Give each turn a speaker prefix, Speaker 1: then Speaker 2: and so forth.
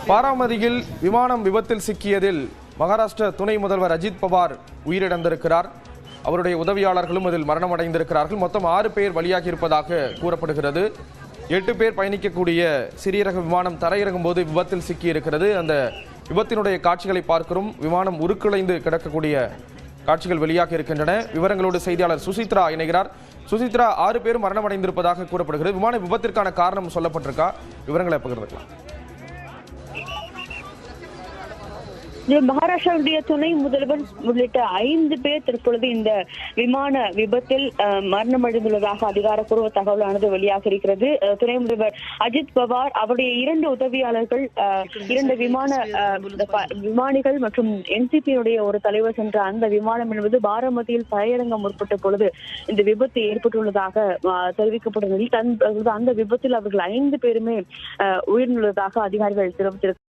Speaker 1: பாராமதியில் விமானம் விபத்தில் சிக்கியதில் மகாராஷ்டிர துணை முதல்வர் அஜித் பவார் உயிரிழந்திருக்கிறார். அவருடைய உதவியாளர்களும் அதில் மரணமடைந்திருக்கிறார்கள். மொத்தம் 6 பேர் பலியாகி இருப்பதாக கூறப்படுகிறது. 8 பேர் பயணிக்கக்கூடிய சிறிய ரக விமானம் தரையிறங்கும் போது விபத்தில் சிக்கியிருக்கிறது. அந்த விபத்தினுடைய காட்சிகளை பார்க்கிறோம். விமானம் உருக்குலைந்து கிடக்கக்கூடிய காட்சிகள் வெளியாக இருக்கின்றன. விவரங்களோடு செய்தியாளர் சுசித்ரா இணைகிறார். சுசித்ரா, 6 பேரும் மரணமடைந்திருப்பதாக கூறப்படுகிறது. விமான விபத்திற்கான காரணம் சொல்லப்பட்டிருக்கா? விவரங்களை பகிர்ந்துக்கலாம்.
Speaker 2: மகாராஷ்டிராவுடைய துணை முதல்வர் உள்ளிட்ட 5 பேர் தற்பொழுது இந்த விமான விபத்தில் மரணமடைந்துள்ளதாக அதிகாரப்பூர்வ தகவலானது வெளியாக இருக்கிறது. துணை முதல்வர் அஜித் பவார், அவருடைய 2 உதவியாளர்கள், 2 விமானிகள் மற்றும் என்சிபியுடைய ஒரு தலைவர் சென்ற அந்த விமானம் என்பது பாராமதியில் தரையிறங்க முற்பட்ட பொழுது இந்த விபத்து ஏற்பட்டுள்ளதாக தெரிவிக்கப்பட்ட நிலையில் அந்த விபத்தில் அவர்கள் 5 பேருமே உயிரிழந்ததாக அதிகாரிகள் தெரிவித்திருக்கிறார்கள்.